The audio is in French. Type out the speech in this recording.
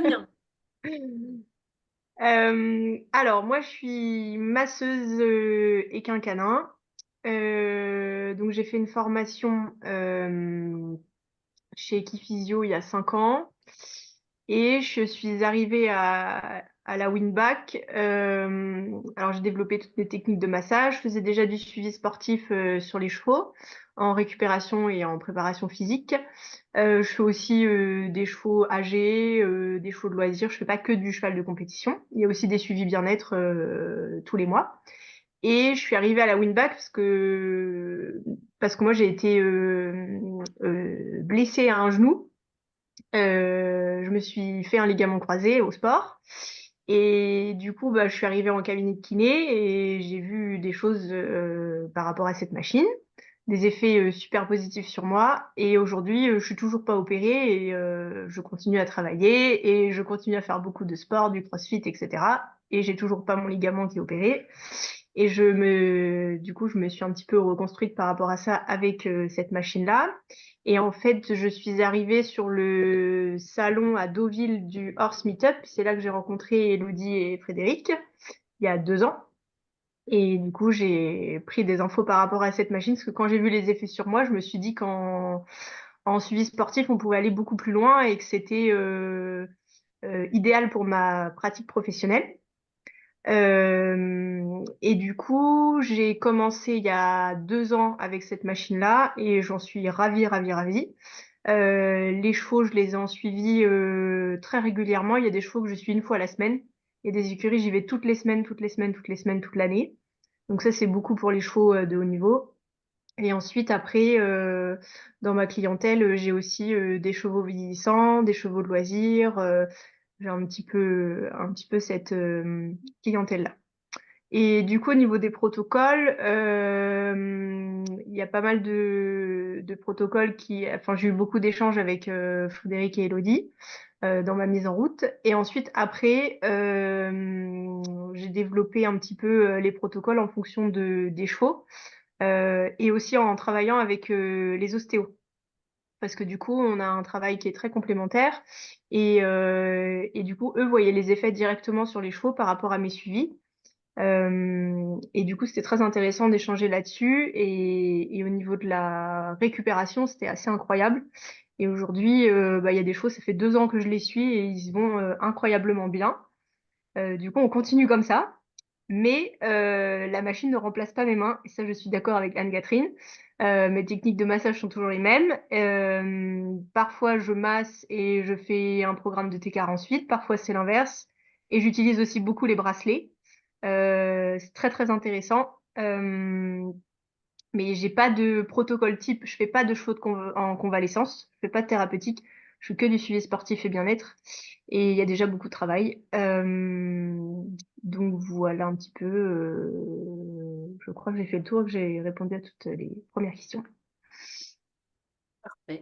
bien. Alors, moi, je suis masseuse équin canin. Donc, j'ai fait une formation chez Equiphysio il y a 5 ans. Et je suis arrivée à la Winback. Alors, j'ai développé toutes les techniques de massage. Je faisais déjà du suivi sportif sur les chevaux, en récupération et en préparation physique. Je fais aussi des chevaux âgés, des chevaux de loisirs. Je fais pas que du cheval de compétition. Il y a aussi des suivis bien-être tous les mois. Et je suis arrivée à la Winback parce que moi j'ai été blessée à un genou. Je me suis fait un ligament croisé au sport. Et du coup, bah, je suis arrivée en cabinet de kiné et j'ai vu des choses par rapport à cette machine, des effets super positifs sur moi. Et aujourd'hui, je suis toujours pas opérée et je continue à travailler et je continue à faire beaucoup de sport, du crossfit, etc. Et j'ai toujours pas mon ligament qui est opéré. Et du coup, je me suis un petit peu reconstruite par rapport à ça avec cette machine-là. Et en fait, je suis arrivée sur le salon à Deauville du Horse Meetup. C'est là que j'ai rencontré Elodie et Frédéric, il y a 2 ans. Et du coup, j'ai pris des infos par rapport à cette machine, parce que quand j'ai vu les effets sur moi, je me suis dit en suivi sportif, on pouvait aller beaucoup plus loin et que c'était idéal pour ma pratique professionnelle. Et du coup, j'ai commencé il y a 2 ans avec cette machine-là et j'en suis ravie, ravie, ravie. Les chevaux, je les ai en suivi très régulièrement. Il y a des chevaux que je suis une fois la semaine. Il y a des écuries, j'y vais toutes les semaines, toutes les semaines, toutes les semaines, toute l'année. Donc ça, c'est beaucoup pour les chevaux de haut niveau. Et ensuite, après, dans ma clientèle, j'ai aussi des chevaux vieillissants, des chevaux de loisirs. J'ai un petit peu cette clientèle-là. Et du coup, au niveau des protocoles, il y a pas mal de protocoles enfin, j'ai eu beaucoup d'échanges avec Frédéric et Elodie dans ma mise en route. Et ensuite, après, j'ai développé un petit peu les protocoles en fonction des chevaux et aussi en travaillant avec les ostéos. Parce que du coup, on a un travail qui est très complémentaire et du coup, eux voyaient les effets directement sur les chevaux par rapport à mes suivis. Et du coup, c'était très intéressant d'échanger là-dessus. Et au niveau de la récupération, c'était assez incroyable. Et aujourd'hui, bah, il y a des chevaux, ça fait 2 ans que je les suis et ils vont incroyablement bien. Du coup, on continue comme ça. Mais la machine ne remplace pas mes mains. Et ça, je suis d'accord avec Anne-Catherine. Mes techniques de massage sont toujours les mêmes. Parfois, je masse et je fais un programme de T4 ensuite. Parfois, c'est l'inverse. Et j'utilise aussi beaucoup les bracelets. C'est très, très intéressant. Mais j'ai pas de protocole type. Je fais pas de chevaux en convalescence. Je fais pas de thérapeutique. Je fais que du suivi sportif et bien-être. Et il y a déjà beaucoup de travail. Donc voilà un petit peu. Je crois que j'ai fait le tour, que j'ai répondu à toutes les premières questions. Parfait.